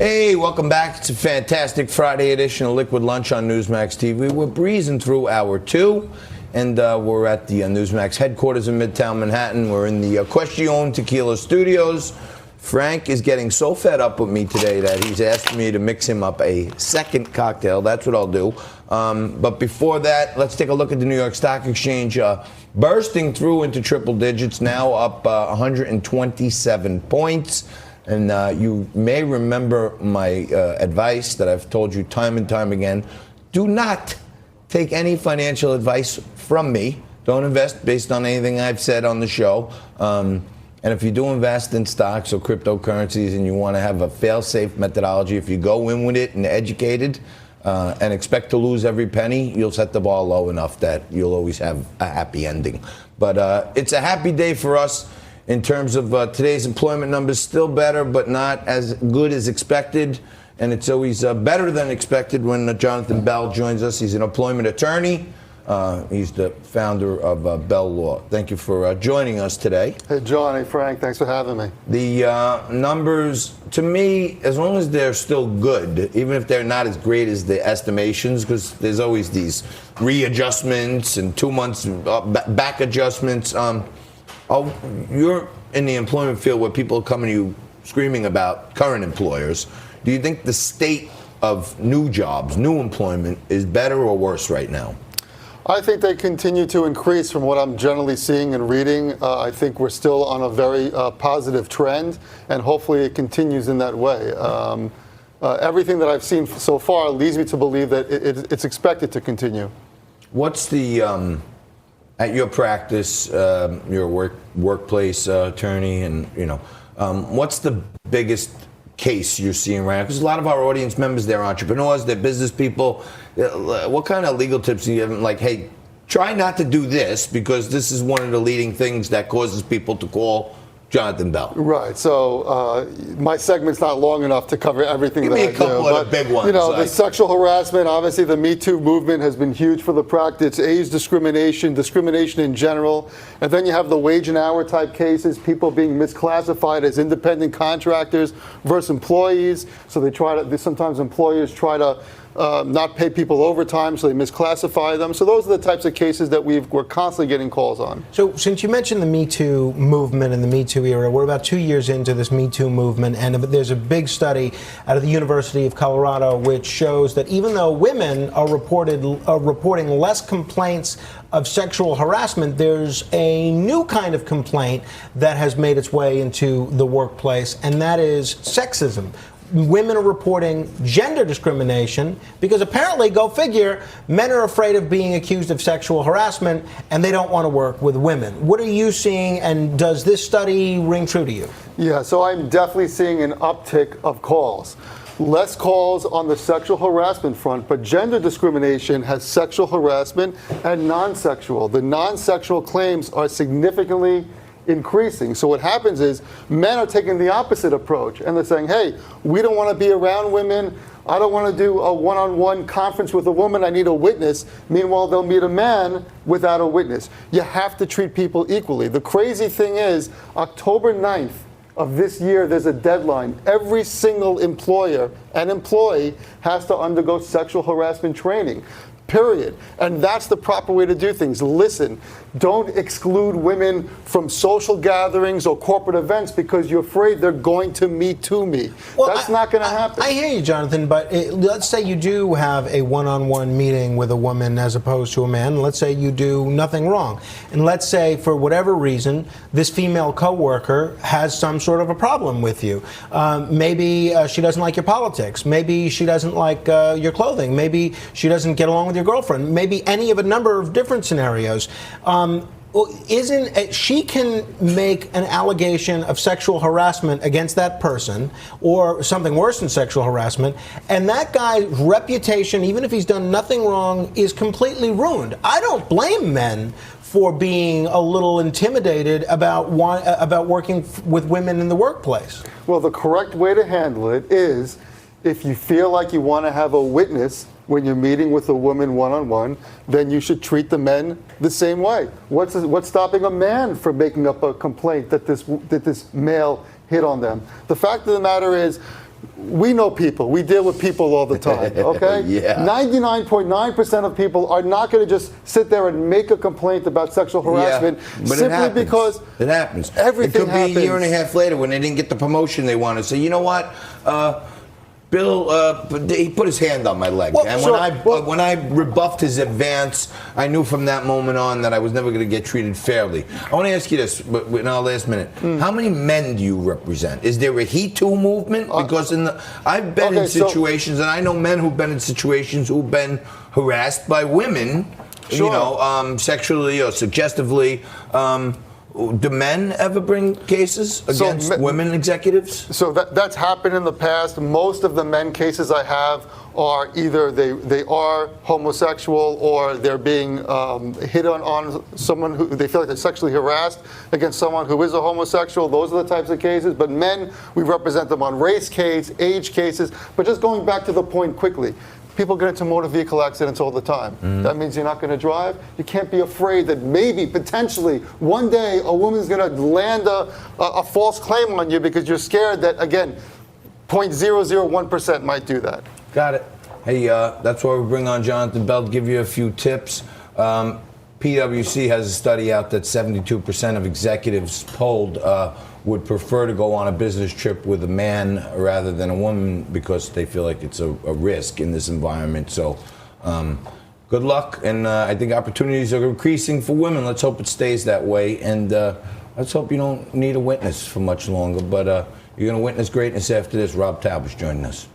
Hey, welcome back. It's a fantastic Friday edition of Liquid Lunch on Newsmax TV. We're breezing through hour two, and we're at the Newsmax headquarters in Midtown Manhattan. We're in the Question Tequila Studios. Frank is getting so fed up with me today that he's asked me to mix him up a second cocktail. That's what I'll do. But before that, let's take a look at the New York Stock Exchange. Bursting through into triple digits, now up 127 points. And you may remember my advice that I've told you time and time again. Do not take any financial advice from me. Don't invest based on anything I've said on the show. And if you do invest in stocks or cryptocurrencies and you want to have a fail-safe methodology, if you go in with it and educated and expect to lose every penny, you'll set the bar low enough that you'll always have a happy ending. But it's a happy day for us. In terms of today's employment numbers, still better, but not as good as expected. And it's always better than expected when Jonathan Bell joins us. He's an employment attorney. He's the founder of Bell Law. Thank you for joining us today. Hey, John. Hey, Frank. Thanks for having me. The numbers, to me, as long as they're still good, even if they're not as great as the estimations, because there's always these readjustments and 2 months back adjustments. You're in the employment field where people are coming to you screaming about current employers. Do you think the state of new jobs, new employment, is better or worse right now? I think they continue to increase from what I'm generally seeing and reading. I think we're still on a very positive trend, and hopefully it continues in that way. Everything that I've seen so far leads me to believe that it's expected to continue. What's the... At your practice, your workplace attorney, and what's the biggest case you're seeing right now? Because a lot of our audience members, they're entrepreneurs, they're business people. What kind of legal tips do you have? Like, hey, try not to do this because this is one of the leading things that causes people to call Jonathan Bell. Right. So my segment's not long enough to cover everything that I do. Give me a couple of the big ones. The sexual harassment, obviously the Me Too movement has been huge for the practice. Age discrimination, discrimination in general. And then you have the wage and hour type cases, people being misclassified as independent contractors versus employees. So sometimes employers try to not pay people overtime, so they misclassify them. So those are the types of cases that we're constantly getting calls on. So since you mentioned the Me Too movement and the Me Too era, we're about 2 years into this Me Too movement, and there's a big study out of the University of Colorado which shows that even though women are reporting less complaints of sexual harassment, there's a new kind of complaint that has made its way into the workplace, and that is sexism. Women are reporting gender discrimination because apparently, go figure, men are afraid of being accused of sexual harassment and they don't want to work with women. What are you seeing, and does this study ring true to you? Yeah, so I'm definitely seeing an uptick of calls. Less calls on the sexual harassment front, but gender discrimination has sexual harassment and non-sexual. The non-sexual claims are significantly increasing. So what happens is men are taking the opposite approach, and they're saying, hey, we don't want to be around women. I don't want to do a one-on-one conference with a woman. I need a witness. Meanwhile, they'll meet a man without a witness. You have to treat people equally. The crazy thing is, October 9th of this year, there's a deadline. Every single employer and employee has to undergo sexual harassment training. Period. And that's the proper way to do things. Listen, don't exclude women from social gatherings or corporate events because you're afraid they're going to Me Too me. Well, that's not going to happen. I hear you, Jonathan, but let's say you do have a one-on-one meeting with a woman as opposed to a man. Let's say you do nothing wrong. And let's say, for whatever reason, this female coworker has some sort of a problem with you. Maybe she doesn't like your politics. Maybe she doesn't like your clothing. Maybe she doesn't get along with your girlfriend. Maybe any of a number of different scenarios. She can make an allegation of sexual harassment against that person or something worse than sexual harassment, and that guy's reputation, even if he's done nothing wrong, is completely ruined. I don't blame men for being a little intimidated about working with women in the workplace. Well, the correct way to handle it is, if you feel like you want to have a witness when you're meeting with a woman one-on-one, then you should treat the men the same way. What's stopping a man from making up a complaint that this male hit on them? The fact of the matter is, we know people. We deal with people all the time, okay? Yeah. 99.9% of people are not going to just sit there and make a complaint about sexual harassment but simply because it happens. Everything It could happens. be a year and a half later when they didn't get the promotion they wanted. So you know what? Bill, he put his hand on my leg, Well, and sure. when I rebuffed his advance, I knew from that moment on that I was never going to get treated fairly. I want to ask you this, in our last minute: How many men do you represent? Is there a He Too movement? Because I've been in situations, and I know men who've been in situations who've been harassed by women, Sure. you know, sexually or suggestively. Do men ever bring cases against women executives? So that's happened in the past. Most of the men cases I have are either they are homosexual or they're being hit on someone who they feel like they're sexually harassed against someone who is a homosexual. Those are the types of cases. But men, we represent them on race case, age cases. But just going back to the point quickly, people get into motor vehicle accidents all the time. That means you're not going to drive. You can't be afraid that maybe, potentially, one day a woman's going to land a false claim on you because you're scared that, again, 0.001% might do that. Got it. Hey, that's why we bring on Jonathan Bell to give you a few tips. PwC has a study out that 72% of executives polled would prefer to go on a business trip with a man rather than a woman because they feel like it's a risk in this environment. So good luck, and I think opportunities are increasing for women. Let's hope it stays that way, and let's hope you don't need a witness for much longer. But you're going to witness greatness after this. Rob Talbot's joining us.